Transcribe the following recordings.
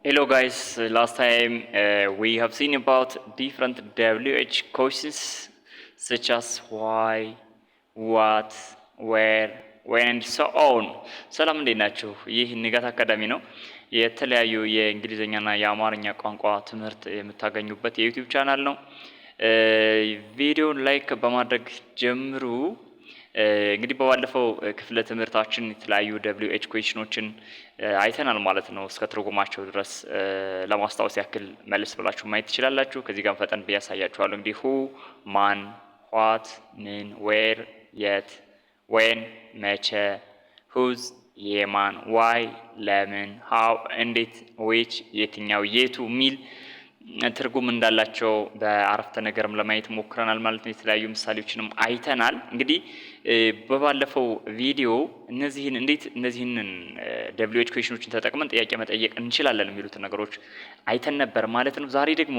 Hello guys, last time we have seen about different WH questions such as why, what, where, when and so on. ሰላም እንዴት ናችሁ? ይህ ንጋት አካዳሚ ነው። የተለያዩ የእንግሊዘኛና የአማርኛ ቋንቋ ትምህርት የምታገኙበት የዩቲዩብ ቻናል ነው። ቪዲዮን ላይክ በማድረግ ጀምሩ። እንግዲህ በባለፈው ክፍለ ትምህርታችን የተለያዩ WH ኩዌሽኖችን አይተናል ማለት ነው። እስከ ትርጉማቸው ድረስ ለማስታወስ ያክል መልስ ብላችሁ ማየት ትችላላችሁ። ከዚህ ጋር ፈጠን ብዬ ያሳያችኋለሁ። እንግዲህ ሁ ማን፣ ዋት ምን፣ ዌር የት፣ ዌን መቼ፣ ሁዝ የማን፣ ዋይ ለምን፣ ሃው እንዴት፣ ዊች የትኛው፣ የቱ ሚል ትርጉም እንዳላቸው በአረፍተ ነገርም ለማየት ሞክረናል ማለት ነው። የተለያዩ ምሳሌዎችንም አይተናል። እንግዲህ በባለፈው ቪዲዮ እነዚህን WH ኩዌሽኖችን ተጠቅመን ጥያቄ መጠየቅ እንችላለን የሚሉትን ነገሮች አይተን ነበር ማለት ነው። ዛሬ ደግሞ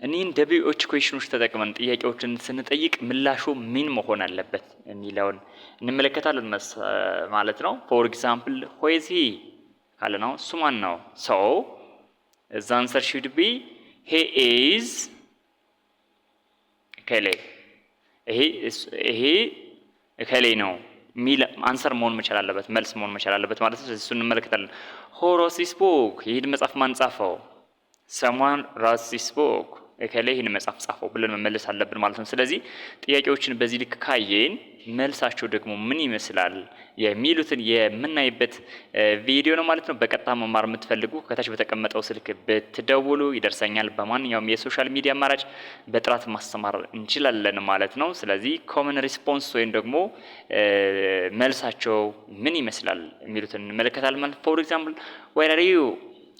እኒህን WH ኩዌሽኖች ተጠቅመን ጥያቄዎችን ስንጠይቅ ምላሹ ምን መሆን አለበት የሚለውን እንመለከታለን ማለት ነው። ፎር ኤግዛምፕል ሁ ኢዝ ሂ ካለ ነው እሱ ማን ነው? ሶ the answer should be he is እከሌ። ይሄ እከሌ ነው ሚል አንሰር መሆን መቻል አለበት፣ መልስ መሆን መቻል አለበት ማለት ነው። እሱን እንመለከታለን። who wrote this book? ይሄን መጽሐፍ ማን ጻፈው? someone wrote this book። እከሌ ይሄን መጽሐፍ ጻፈው ብለን መመለስ አለብን ማለት ነው። ስለዚህ ጥያቄዎችን በዚህ ልክ ካየን መልሳቸው ደግሞ ምን ይመስላል የሚሉትን የምናይበት ቪዲዮ ነው ማለት ነው። በቀጥታ መማር የምትፈልጉ ከታች በተቀመጠው ስልክ ብትደውሉ ይደርሰኛል። በማንኛውም የሶሻል ሚዲያ አማራጭ በጥራት ማስተማር እንችላለን ማለት ነው። ስለዚህ ኮመን ሪስፖንስ ወይም ደግሞ መልሳቸው ምን ይመስላል የሚሉትን እንመለከታለን ማለት ነው። ፎር ኤግዛምፕል ዌር አር ዩ?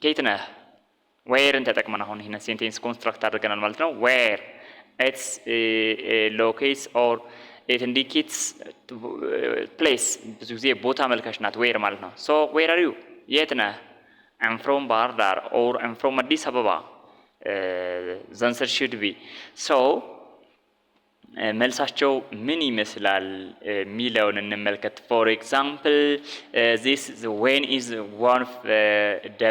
ከየት ነህ? ዌርን ተጠቅመን አሁን ይሄን ሴንቴንስ ኮንስትራክት አድርገናል ማለት ነው። ዌር ኢትስ ሎኬትስ ኦር ኢት ኢንዲኬትስ ፕሌስ፣ ብዙ ጊዜ ቦታ አመልካች ናት ዌር ማለት ነው። ሶ ዌር አር ዩ? የት ነህ? አም ፍሮም ባህር ዳር ኦር አም ፍሮም አዲስ አበባ። ዘ አንሰር ሹድ ቢ ሶ መልሳቸው ምን ይመስላል ሚለውን እንመልከት። ፎር ኤግዛምፕል this when is one of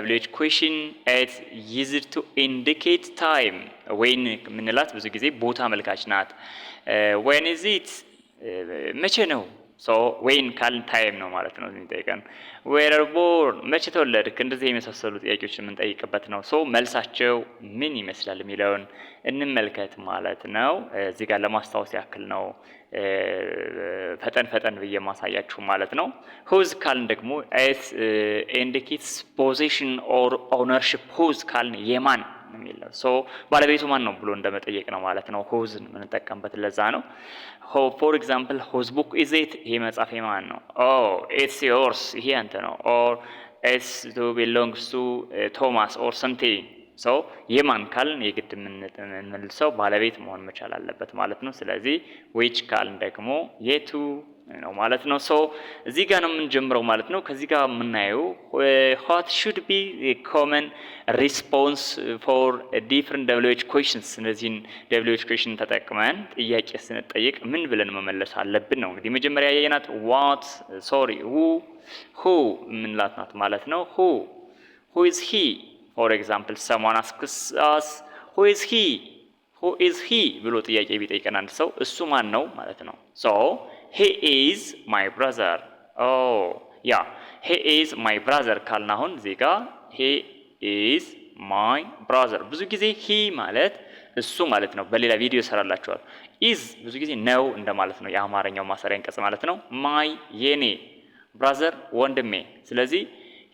WH question it used to indicate time። when ምንላት ብዙ ጊዜ ቦታ አመልካች ናት። when is it መቼ ነው? ሶ when ካል ታይም ነው ማለት ነው የሚጠይቀን። where born መቼ ተወለድክ? እንደዚህ የመሳሰሉ ጥያቄዎችን የምንጠይቅበት ነው። ሶ መልሳቸው ምን ይመስላል የሚለውን እንመልከት ማለት ነው። እዚህ ጋር ለማስታወስ ያክል ነው ፈጠን ብዬ ማሳያችሁ ማለት ነው። whose ካልን ደግሞ it indicates possession or ownership። whose ካልን የማን የሚለው ሶ ባለቤቱ ማን ነው ብሎ እንደመጠየቅ ነው ማለት ነው። whose የምንጠቀምበት ለዛ ነው። ፎር ኤግዛምፕል whose book is it? ይሄ መጽሐፍ የማን ነው? it's yours ይሄ አንተ ነው። or it's to belongs to Thomas or something። ሶ የማን ካልን የግድ የምንመልሰው ባለቤት መሆን መቻል አለበት ማለት ነው። ስለዚህ which ካልን ደግሞ የቱ ነው ማለት ነው። ሶ እዚህ ጋር ነው የምንጀምረው ማለት ነው። ከዚህ ጋር የምናየው what should be the common response for different WH questions። እነዚህን WH question ተጠቅመን ጥያቄ ስንጠይቅ ምን ብለን መመለስ አለብን ነው። እንግዲህ መጀመሪያ ያየናት who ምንላት ናት ማለት ነው። who is he? for example someone asks us who is he ብሎ ጥያቄ ቢጠይቀን አንድ ሰው እሱ ማን ነው ማለት ነው። so he is my brother። he is my brother ካልን አሁን እዚህ ጋር he is my brother ብዙ ጊዜ he ማለት እሱ ማለት ነው። በሌላ ቪዲዮ እሰራላችኋል። is ብዙ ጊዜ ነው እንደማለት ነው። የአማርኛው ማሰሪያ አንቀጽ ማለት ነው። my የኔ፣ brother ወንድሜ። ስለዚህ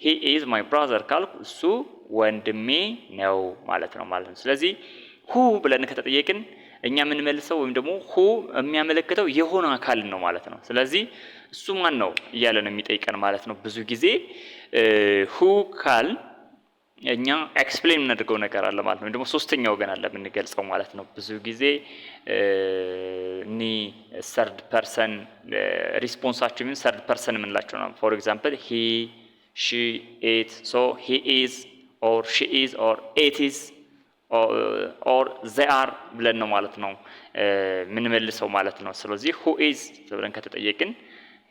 he is my brother ካልኩ እሱ ወንድሜ ነው ማለት ነው። ስለዚህ who ብለን ከተጠየቅን እኛ የምንመልሰው ወይም ደግሞ who የሚያመለክተው የሆነ አካል ነው ማለት ነው። ስለዚህ እሱ ማን ነው እያለ ነው የሚጠይቀን ማለት ነው። ብዙ ጊዜ who ካል እኛ ኤክስፕሌን የምናደርገው ነገር አለ ማለት ነው። ወይም ደግሞ ሶስተኛ ወገን አለ የምንገልጸው ማለት ነው። ብዙ ጊዜ ሰርድ ፐርሰን ሪስፖንሳቸው ምን ሰርድ ፐርሰን የምንላቸው ነው። ፎር ኤግዛምፕል he she it so he is or she is or it is or they are ብለን ነው ማለት ነው ምን መልሰው ማለት ነው። ስለዚህ who is ብለን ከተጠየቅን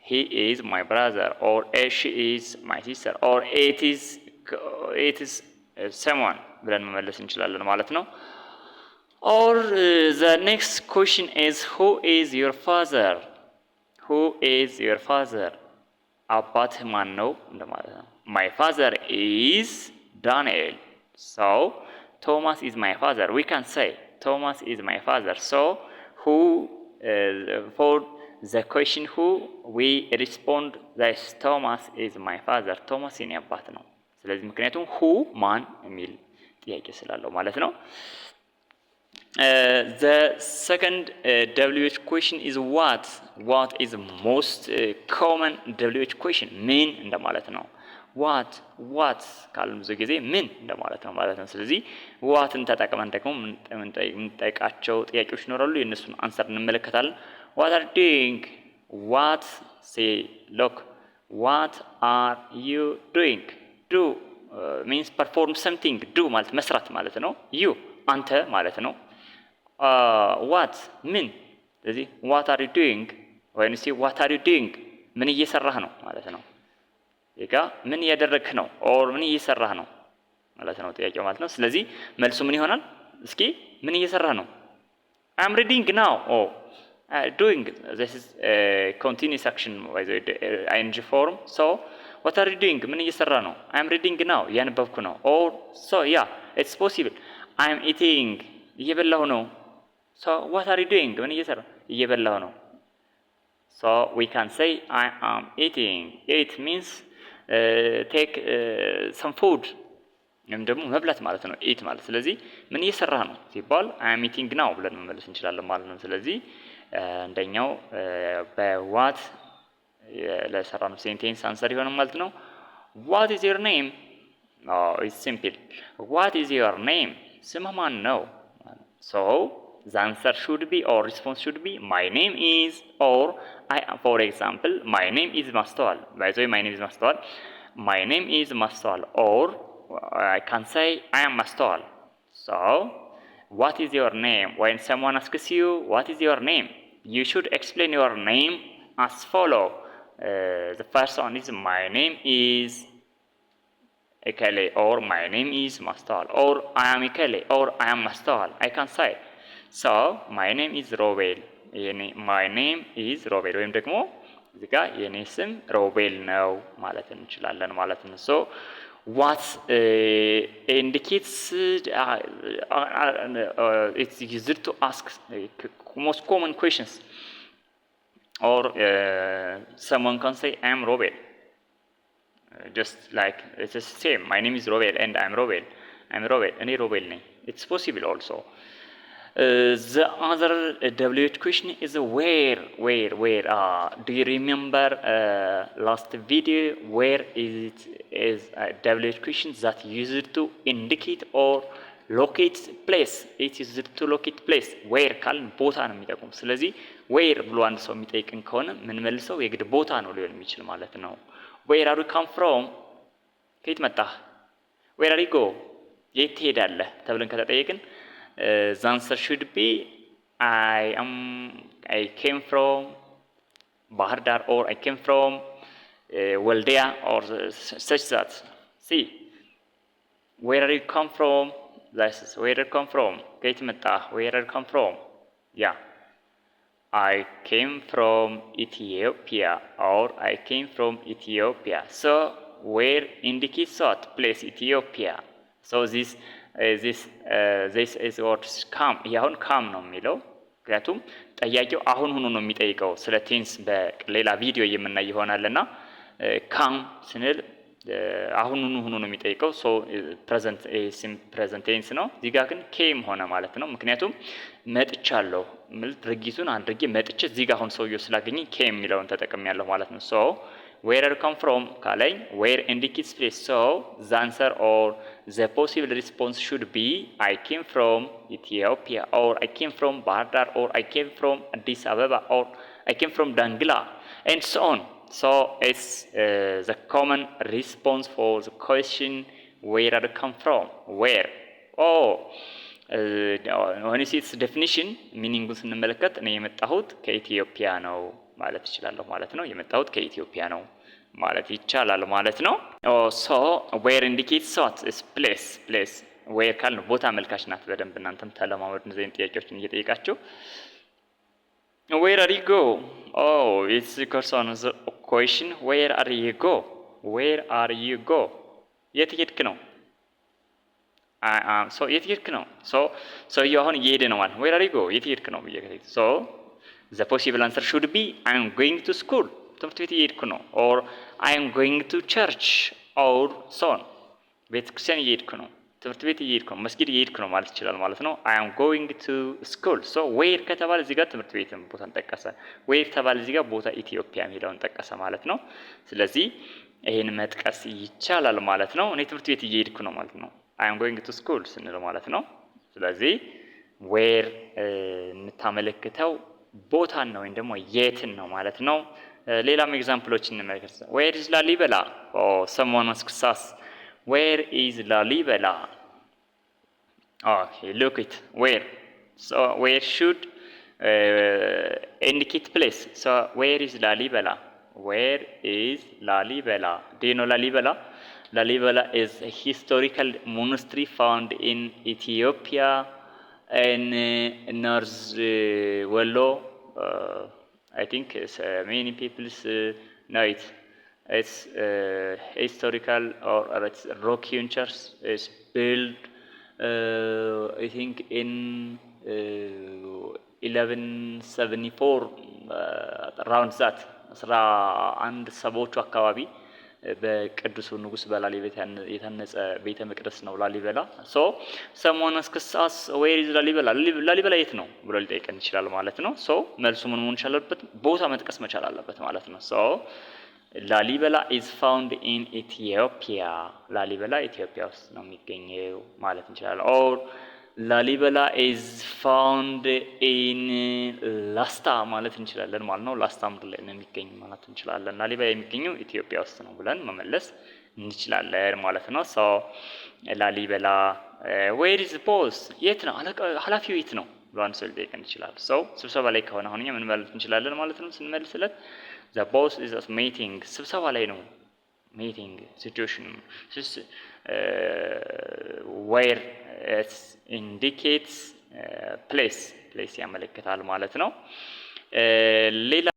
he is my brother or she is my sister or it is someone ብለን መመለስ እንችላለን ማለት ነው። or the next question is who is your father? who is your father? አባትህ ማን ነው እንደማለት ነው። my father is Daniel. so Thomas is my father. we can say Thomas is my father. so who for the question who we respond that Thomas is my father. Thomas የኔ አባት ነው። ስለዚህ ምክንያቱም who ማን የሚል ጥያቄ ስላለው ማለት ነው። the second WH question is what. what is the most common WH question? ምን እንደማለት ነው። what ካልን ብዙ ጊዜ ምን እንደማለት ነው ማለት ነው። ስለዚህ ዋትን ተጠቅመን ደግሞ የምንጠይቃቸው ጥያቄዎች ይኖራሉ። የእነሱን አንሰር እንመለከታለን። what are doing? what say look. what are you doing? do means perform something. do ማለት መስራት ማለት ነው። you አንተ ማለት ነው። what ምን። ስለዚህ what are you doing when you say what are you doing ምን እየሰራህ ነው ማለት ነው። ይጋ ምን እያደረግህ ነው or ምን እየሰራህ ነው ማለት ነው ጥያቄው ማለት ነው። ስለዚህ መልሱ ምን ይሆናል? እስኪ ምን እየሰራህ ነው? I'm reading now. doing, this is continuous action by the ing form. so what are you doing? ምን እየሰራህ ነው? I'm reading now. እያነበብኩ ነው። or so yeah it's possible I'm eating. እየበላሁ ነው። so what are you doing? ምን እየሰራህ? እየበላሁ ነው። so we can say I am eating. eat means take some food ወይም ደግሞ መብላት ማለት ነው eat ማለት። ስለዚህ ምን እየሰራህ ነው ሲባል I am eating now ብለን መመለስ እንችላለን ማለት ነው። ስለዚህ አንደኛው በዋት ለሰራነው ሴንቴንስ አንሰር ይሆናል ማለት ነው። what is your name? it's simple. what is your name? ስምህ ማን ነው? so the answer should be or response should be my name is or for example my name is Mastwal. by the way my name is Mastwal. my name is Mastwal or I can say I am Mastwal. so what is your name? when someone asks you what is your name, you should explain your name as follow. the first one is my name is Ekele or my name is Mastwal or I am Ekele or I am Mastwal. I can say so my name is Robel. my name is Robel ወይም ደግሞ እዚህ ጋር የኔ ስም ሮቤል ነው ማለት እንችላለን ማለት ነው። so what indicates it's used to ask most common questions or someone can say I am Robel. just like it's the same my name is Robel and I am Robel. I'm Robel እኔ ሮቤል ነኝ. it's possible also. the other WH question is where. do you remember last video where is WH question that used to indicate or locate place. it is to locate place. where ካልን ቦታ ነው የሚጠቁም። ስለዚህ where ብሎ አንድ ሰው የሚጠይቅን ከሆነ ምን መልሰው የግድ ቦታ ነው ሊሆን የሚችል ማለት ነው። where are you come from? ከየት መጣህ? where are you go? የት ትሄዳለህ ተብለን ከተጠየቅን the answer should be I came from Bahar Dar or I came from Waldia or such that. see where are you come from? this is where are you come from? ከየት መጣህ? where are you come from? yeah I came from Ethiopia or I came from Ethiopia. so where indicates what place? Ethiopia. so this is what come. ያሁን come ነው የሚለው ምክንያቱም ጠያቂው አሁን ሆኖ ነው የሚጠይቀው። ስለ ቴንስ በሌላ ቪዲዮ የምናይ ይሆናልና come ስንል አሁን ሆኖ ነው የሚጠይቀው። so present present tense ነው። እዚህ ጋር ግን came ሆነ ማለት ነው። ምክንያቱም መጥቻለሁ ማለት ድርጊቱን አድርጌ መጥቼ እዚህ ጋር አሁን ሰውየው ስላገኘኝ came የሚለውን ተጠቅሜያለሁ ማለት ነው። so where are you come from ካለኝ where indicates place. so the answer or the possible response should be I came from Ethiopia or I came from Bahar Dar or I came from Addis Ababa or I came from Dangla and so on. so it's the common response for the question where are you come from. where when you see its definition meaningን ስንመለከት እኔ የመጣሁት ከኢትዮጵያ ነው ማለት እችላለሁ ማለት ነው። የመጣሁት ከኢትዮጵያ ነው ማለት ይቻላል ማለት ነው። ሶ ዌር ኢንዲኬትስ ዋት ኢስ ፕሌስ ዌር ካልን ቦታ አመልካች ናት። በደንብ እናንተም ተለማመዱ እንደዚህ አይነት ጥያቄዎችን እየጠየቃችሁ where are you go it's because on the question where are you go የት ሄድክ ነው so የት ሄድክ ነው so አሁን እየሄደ ነው ማለት where are you go የት ሄድክ ነው ብዬ so the possible answer should be I am going to school ትምህርት ቤት እየሄድኩ ነው or I am going to church or so on ቤተክርስቲያን እየሄድኩ ነው ትምህርት ቤት እየሄድኩ ነው መስጊድ እየሄድኩ ነው ማለት ይችላል ማለት ነው I am going to school so where ከተባለ እዚህ ጋር ትምህርት ቤትን ቦታን ጠቀሰ where ተባለ እዚህ ጋር ቦታ ኢትዮጵያ የሚለውን ጠቀሰ ማለት ነው ስለዚህ ይሄን መጥቀስ ይቻላል ማለት ነው እኔ ትምህርት ቤት እየሄድኩ ነው ማለት ነው I am going to school ስንል ማለት ነው ስለዚህ where የምታመለክተው ቦታን ነው ወይም ደግሞ የትን ነው ማለት ነው ሌላም ኤግዛምፕሎችን እንመልከት where is Lalibela someone asks us where is Lalibela okay look it where so where should indicate place so where is Lalibela do you know Lalibela is a historical monastery found in Ethiopia in North Wallo I think many people know it it's historical or it's rocky church is built I think in 1174 around that 1170 አካባቢ በቅዱስ ንጉስ በላሊበላ የታነጸ ቤተ መቅደስ ነው ላሊበላ so someone asks us where is ላሊበላ የት ነው ብሎ ሊጠይቀን ይችላል ማለት ነው so መልሱ ምን መሆን ይችላልበት ቦታ መጥቀስ መቻል አለበት ማለት ነው so ላሊበላ is found in Ethiopia ላሊበላ ኢትዮጵያ ውስጥ ነው የሚገኘው ማለት እንችላለን or ላሊበላ is found in ላስታ ማለት እንችላለን ማለት ነው ላስታ ምድር ላይ ነው የሚገኘው ማለት እንችላለን ላሊበላ የሚገኘው ኢትዮጵያ ውስጥ ነው ብለን መመለስ እንችላለን ማለት ነው so ላሊበላ where is the boss የት ነው ኃላፊው የት ነው ብሎ አንድ ሰው ሊጠይቀን ይችላል so ስብሰባ ላይ ከሆነ አሁን እኛ ምን ማለት እንችላለን ማለት ነው ስንመልስለት the boss is at meeting ስብሰባ ላይ ነው meeting situation where it indicates place ያመለክታል ማለት ነው ሌላ